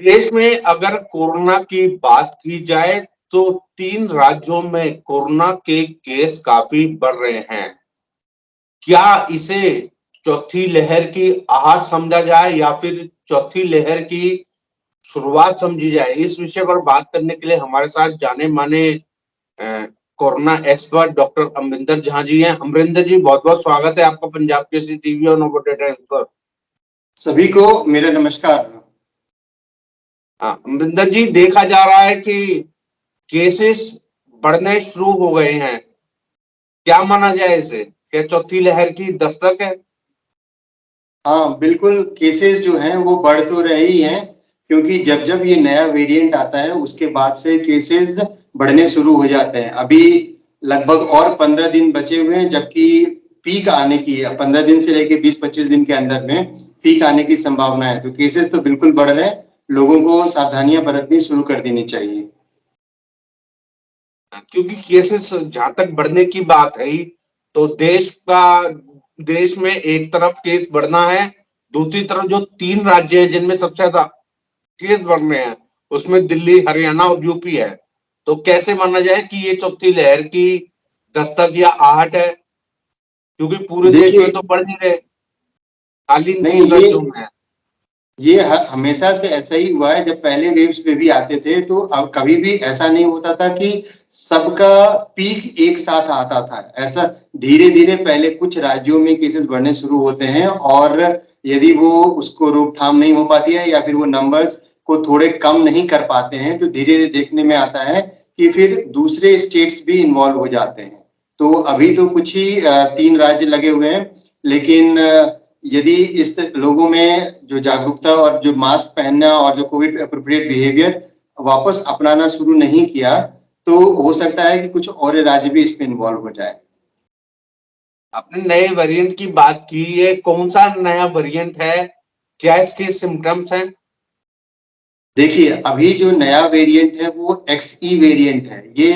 देश में अगर कोरोना की बात की जाए तो 3 राज्यों में कोरोना के केस काफी बढ़ रहे हैं। क्या इसे चौथी लहर की आहट समझा जाए या फिर चौथी लहर की शुरुआत समझी जाए? इस विषय पर बात करने के लिए हमारे साथ जाने-माने corona expert doctor Amarinder Jha ji हैं। अमरिंदर जी, बहुत-बहुत स्वागत है आपका पंजाब केसरी टीवी और नवोदय टाइम्स पर। सभी को मेरा नमस्कार। अमरिंदर जी, देखा जा रहा है कि केसेस बढ़ने शुरू हो गए हैं। क्या माना जाए इसे? क्या चौथी लहर की दस्तक है? हाँ, बिल्कुल केसेस जो हैं वो बढ़ तो रहे ही हैं, क्योंकि जब जब ये नया वेरिएंट आता है उसके बाद से केसेस बढ़ने शुरू हो जाते हैं। अभी लगभग और 15 दिन बचे हुए हैं, जबकि पीक आने की 15 दिन से लेके 20-25 दिन के अंदर में पीक आने की संभावना है। तो केसेस तो बिल्कुल बढ़ रहे हैं, लोगों को सावधानियां बरतनी शुरू कर देनी चाहिए। क्योंकि केसेस जहां तक बढ़ने की बात है तो देश में एक तरफ केस बढ़ना है, दूसरी तरफ जो 3 राज्य हैं जिनमें सबसे ज्यादा केस बढ़ रहे हैं उसमें दिल्ली, हरियाणा और यूपी है। तो कैसे माना जाए कि ये चौथी लहर की दस्तक या आहट है? क्योंकि पूरे देश में देखिए, तो बढ़ नहीं रहे, खाली इन नहीं 3 राज्यों में है। ये हमेशा से ऐसा ही हुआ है। जब पहले वेव्स पे भी आते थे तो अब कभी भी ऐसा नहीं होता था कि सबका पीक एक साथ आता था। ऐसा धीरे धीरे पहले कुछ राज्यों में केसेस बढ़ने शुरू होते हैं, और यदि वो उसको रोकथाम नहीं हो पाती है या फिर वो नंबर्स को थोड़े कम नहीं कर पाते हैं तो धीरे धीरे देखने में आता है कि फिर दूसरे स्टेट्स भी इन्वॉल्व हो जाते हैं। तो अभी तो कुछ ही 3 राज्य लगे हुए हैं, लेकिन यदि इस लोगों में जो जागरूकता और जो मास्क पहनना और जो कोविड अप्रोप्रिएट बिहेवियर वापस अपनाना शुरू नहीं किया, तो हो सकता है कि कुछ और राज्य भी इसमें इन्वॉल्व हो जाए। आपने नए वेरिएंट की बात की है, कौन सा नया वेरिएंट है? क्या इसके सिम्टम्स हैं? देखिए, अभी जो नया वेरिएंट है वो XE वेरिएंट है। ये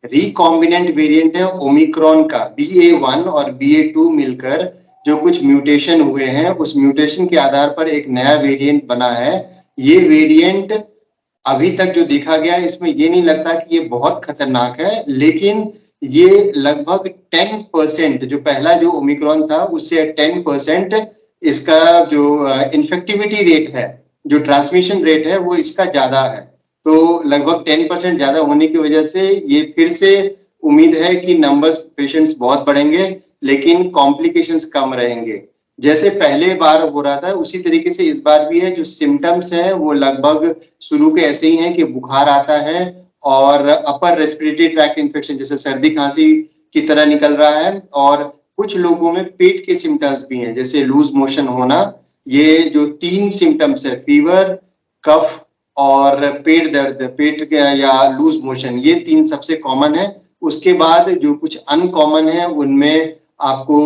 रिकॉम्बिनेंट वेरिएंट है ओमिक्रॉन का। BA.1 और BA.2 मिलकर जो कुछ म्यूटेशन हुए हैं, उस म्यूटेशन के आधार पर एक नया वेरिएंट बना है। ये वेरिएंट अभी तक जो देखा गया, इसमें ये नहीं लगता कि ये बहुत खतरनाक है, लेकिन ये लगभग 10%, जो पहला जो ओमिक्रॉन था उससे 10% इसका जो इन्फेक्टिविटी रेट है, जो ट्रांसमिशन रेट है, वो इसका ज्यादा है। तो लगभग 10% ज्यादा होने की वजह से ये फिर से उम्मीद है कि नंबर्स पेशेंट्स बहुत बढ़ेंगे, लेकिन कॉम्प्लिकेशंस कम रहेंगे। जैसे पहले बार हो रहा था उसी तरीके से इस बार भी है। जो सिम्टम्स है वो लगभग शुरू के ऐसे ही हैं कि बुखार आता है और अपर रेस्पिरेटरी ट्रैक्ट इन्फेक्शन जैसे सर्दी खांसी की तरह निकल रहा है, और कुछ लोगों में पेट के सिम्टम्स भी हैं जैसे लूज मोशन होना। ये जो 3 सिम्टम्स है, फीवर, कफ और पेट दर्द, पेट का या लूज मोशन, ये 3 सबसे कॉमन है। उसके बाद जो कुछ अनकॉमन है उनमें आपको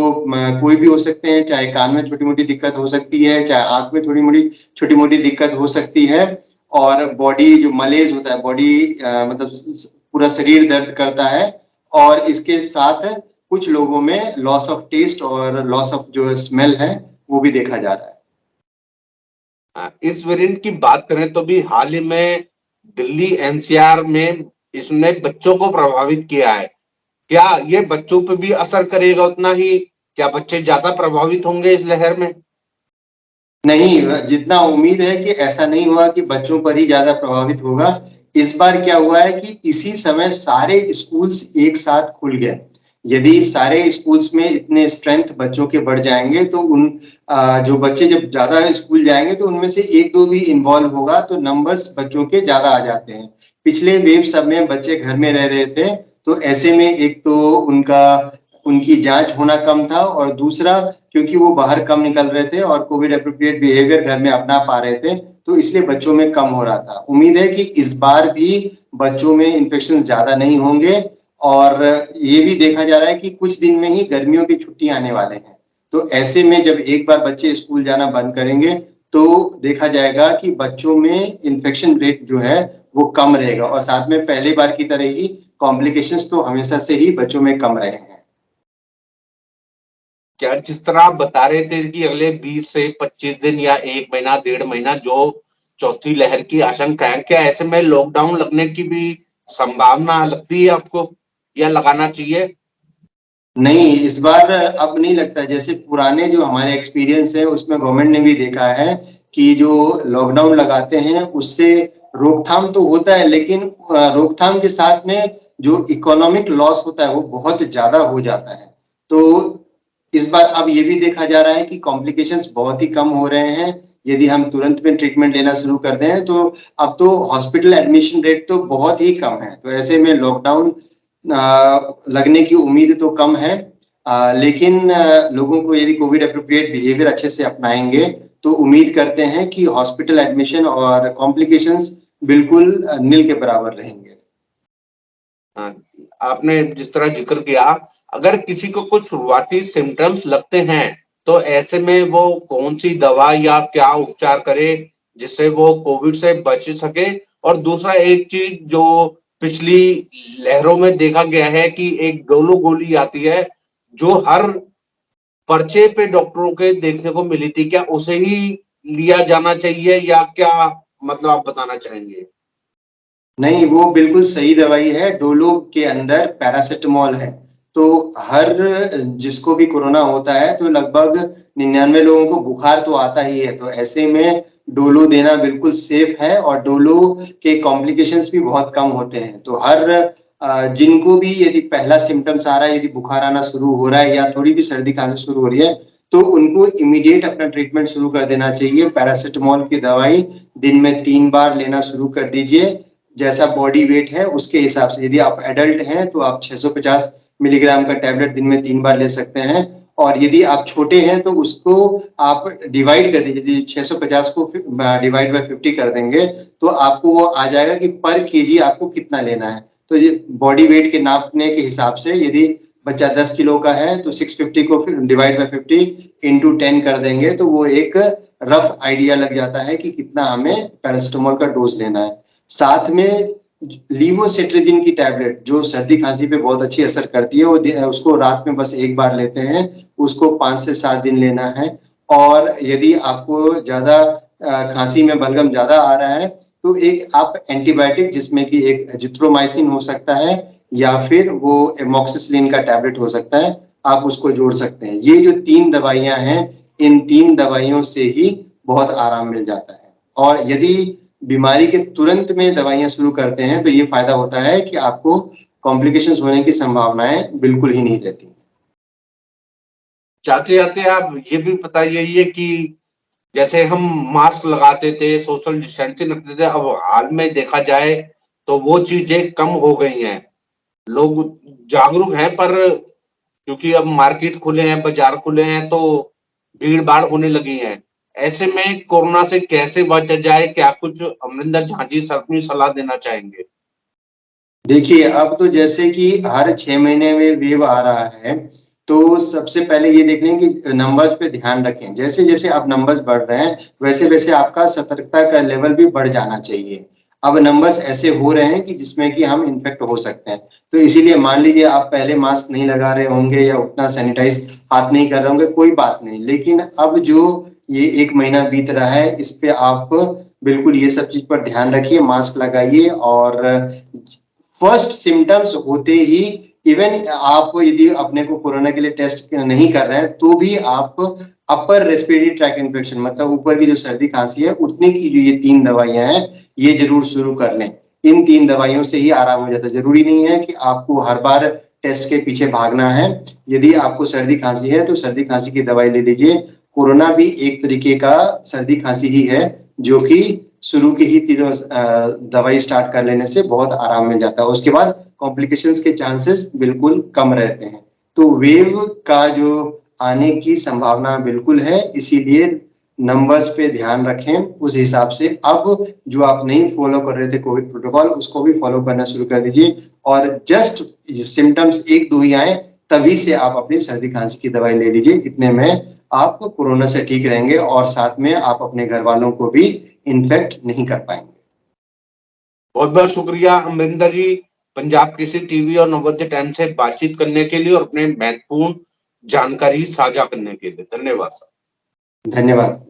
कोई भी हो सकते हैं, चाहे कान में छोटी मोटी दिक्कत हो सकती है, चाहे आंख में थोड़ी मोटी छोटी मोटी दिक्कत हो सकती है, और बॉडी जो मलेज होता है, बॉडी मतलब पूरा शरीर दर्द करता है, और इसके साथ कुछ लोगों में लॉस ऑफ टेस्ट और लॉस ऑफ जो स्मेल है वो भी देखा जा रहा है। इस वेरिएंट की बात करें तो भी हाल ही में दिल्ली NCR में इसने बच्चों को प्रभावित किया है। क्या ये बच्चों पे भी असर करेगा उतना ही? क्या बच्चे ज्यादा प्रभावित होंगे इस लहर में? नहीं, जितना उम्मीद है कि ऐसा नहीं हुआ कि बच्चों पर ही ज्यादा प्रभावित होगा। इस बार क्या हुआ है कि इसी समय सारे स्कूल्स एक साथ खुल गए। यदि सारे स्कूल्स में इतने स्ट्रेंथ बच्चों के बढ़ जाएंगे तो उन जो बच्चे जब ज्यादा स्कूल जाएंगे तो उनमें से 1-2 भी इन्वॉल्व होगा, तो नंबर्स बच्चों के ज्यादा आ जाते हैं। पिछले वेव सब में बच्चे घर में रह रहे थे, तो ऐसे में एक तो उनकी जांच होना कम था, और दूसरा क्योंकि वो बाहर कम निकल रहे थे और कोविड एप्रोप्रिएट बिहेवियर घर में अपना पा रहे थे, तो इसलिए बच्चों में कम हो रहा था। उम्मीद है कि इस बार भी बच्चों में इन्फेक्शन ज्यादा नहीं होंगे, और ये भी देखा जा रहा है कि कुछ दिन में ही गर्मियों की छुट्टी आने वाले हैं। तो ऐसे में जब एक बार बच्चे स्कूल जाना बंद करेंगे तो देखा जाएगा कि बच्चों में इन्फेक्शन रेट जो है वो कम रहेगा, और साथ में पहले बार की तरह ही कॉम्प्लिकेशंस तो हमेशा से ही बच्चों में कम रहे हैं। क्या जिस तरह आप बता रहे थे कि अगले 20 से 25 दिन या 1 महीना 1.5 महीना जो चौथी लहर की आशंका है। क्या ऐसे में लॉकडाउन लगने की भी संभावना लगती है आपको, या लगाना चाहिए? नहीं, इस बार अब नहीं लगता। जैसे पुराने जो हमारे एक्सपीरियंस है उसमें गवर्नमेंट ने भी देखा है कि जो लॉकडाउन लगाते हैं उससे रोकथाम तो होता है, लेकिन रोकथाम के साथ में जो इकोनॉमिक लॉस होता है वो बहुत ज्यादा हो जाता है। तो इस बार अब ये भी देखा जा रहा है कि कॉम्प्लिकेशंस बहुत ही कम हो रहे हैं यदि हम तुरंत में ट्रीटमेंट लेना शुरू कर दें। तो अब तो हॉस्पिटल एडमिशन रेट तो बहुत ही कम है, तो ऐसे में लॉकडाउन लगने की उम्मीद तो कम है। लेकिन लोगों को यदि कोविड एप्रोप्रिएट बिहेवियर अच्छे से अपनाएंगे तो उम्मीद करते हैं कि हॉस्पिटल एडमिशन और कॉम्प्लिकेशंस बिल्कुल नील के बराबर रहेंगे। हाँ, आपने जिस तरह जिक्र किया, अगर किसी को कुछ शुरुआती सिम्टम्स लगते हैं तो ऐसे में वो कौन सी दवा या क्या उपचार करे जिससे वो कोविड से बच सके? और दूसरा एक चीज जो पिछली लहरों में देखा गया है कि एक डोलो गोली आती है जो हर पर्चे पे डॉक्टरों के देखने को मिली थी, क्या उसे ही लिया जाना चाहिए या क्या, मतलब आप बताना चाहेंगे? नहीं, वो बिल्कुल सही दवाई है। डोलो के अंदर पैरासिटामोल है। तो हर जिसको भी कोरोना होता है तो लगभग 99 लोगों को बुखार तो आता ही है। तो ऐसे में डोलो देना बिल्कुल सेफ है और डोलो के कॉम्प्लिकेशंस भी बहुत कम होते हैं। तो हर जिनको भी यदि पहला सिम्टम्स आ रहा है, यदि बुखार आना शुरू हो रहा है या थोड़ी भी सर्दी खांसी शुरू हो रही है, तो उनको इमीडिएट अपना ट्रीटमेंट शुरू कर देना चाहिए। पैरासिटामोल की दवाई दिन में 3 बार लेना शुरू कर दीजिए। जैसा बॉडी वेट है उसके हिसाब से, यदि आप एडल्ट हैं तो आप 650 मिलीग्राम का टैबलेट दिन में 3 बार ले सकते हैं। और यदि आप छोटे हैं तो उसको आप डिवाइड कर दीजिए। यदि 650 को डिवाइड बाय 50 कर देंगे तो आपको वो आ जाएगा कि पर केजी आपको कितना लेना है। तो ये बॉडी वेट के नापने के हिसाब से यदि बच्चा 10 किलो का है तो 650 को डिवाइड बाय 50 इंटू 10 कर देंगे तो वो एक रफ आइडिया लग जाता है कि कितना हमें पैरासिटामोल का डोज लेना है। साथ में लीवोसिट्रिजिन की टैबलेट जो सर्दी खांसी पे बहुत अच्छी असर करती है, वो उसको रात में बस 1 बार लेते हैं। उसको 5 से 7 दिन लेना है। और यदि आपको ज्यादा खांसी में बलगम ज्यादा आ रहा है तो एक आप एंटीबायोटिक जिसमें कि एक एजिथ्रोमाइसिन हो सकता है या फिर वो एमॉक्सिसिलिन का टैबलेट हो सकता है, आप उसको जोड़ सकते हैं। ये जो 3 दवाइयां हैं, इन 3 दवाइयों से ही बहुत आराम मिल जाता है। और यदि बीमारी के तुरंत में दवाइयां शुरू करते हैं तो ये फायदा होता है कि आपको कॉम्प्लिकेशंस होने की संभावनाएं बिल्कुल ही नहीं रहती। जाते जाते आप ये भी बताइए कि जैसे हम मास्क लगाते थे, सोशल डिस्टेंसिंग रखते थे, अब हाल में देखा जाए तो वो चीजें कम हो गई हैं। लोग जागरूक हैं पर क्योंकि अब मार्केट खुले हैं, बाजार खुले हैं तो भीड़ भाड़ होने लगी है। ऐसे में कोरोना से कैसे बचा जाए, क्या कुछ अमरिंदर झा जी सर अपनी सलाह देना चाहेंगे? देखिए, अब तो जैसे कि हर 6 महीने में वेव आ रहा है, तो सबसे पहले ये देख लें कि नंबर्स पे ध्यान रखें। जैसे जैसे आप नंबर्स बढ़ रहे हैं वैसे वैसे आपका सतर्कता का लेवल भी बढ़ जाना चाहिए। अब नंबर्स ऐसे हो रहे हैं कि जिसमें कि हम इन्फेक्ट हो सकते हैं। तो इसीलिए मान लीजिए आप पहले मास्क नहीं लगा रहे होंगे या उतना सैनिटाइज हाथ नहीं कर रहे होंगे, कोई बात नहीं। लेकिन अब जो ये 1 महीना बीत रहा है इस पे आप बिल्कुल ये सब चीज पर ध्यान रखिए, मास्क लगाइए। और फर्स्ट सिम्टम्स होते ही इवन आप यदि अपने को कोरोना के लिए टेस्ट नहीं कर रहे हैं तो भी आप अपर रेस्पिरेटरी ट्रैक इन्फेक्शन, मतलब ऊपर की जो सर्दी खांसी है उतने की जो ये 3 दवाइयां हैं ये जरूर शुरू कर लें। इन 3 दवाइयों से ही आराम हो जाता है। जरूरी नहीं है कि आपको हर बार टेस्ट के पीछे भागना है। यदि आपको सर्दी खांसी है तो सर्दी खांसी की दवाई ले लीजिए। कोरोना भी एक तरीके का सर्दी खांसी ही है जो कि शुरू की ही तीनों दवाई स्टार्ट कर लेने से बहुत आराम मिल जाता है। उसके बाद कॉम्प्लिकेशंस के चांसेस बिल्कुल कम रहते हैं। तो वेव का जो आने की संभावना बिल्कुल है, इसीलिए नंबर्स पे ध्यान रखें। उस हिसाब से अब जो आप नहीं फॉलो कर रहे थे कोविड प्रोटोकॉल, उसको भी फॉलो करना शुरू कर दीजिए। और जस्ट सिम्टम्स 1-2 ही आए तभी से आप अपनी सर्दी खांसी की दवाई ले लीजिए। इतने में आप कोरोना से ठीक रहेंगे और साथ में आप अपने घर वालों को भी इन्फेक्ट नहीं कर पाएंगे। बहुत बहुत शुक्रिया अमरिंदर जी, पंजाब केसरी टीवी और नवोदय टाइम्स से बातचीत करने के लिए और अपने महत्वपूर्ण जानकारी साझा करने के लिए। धन्यवाद सर। धन्यवाद।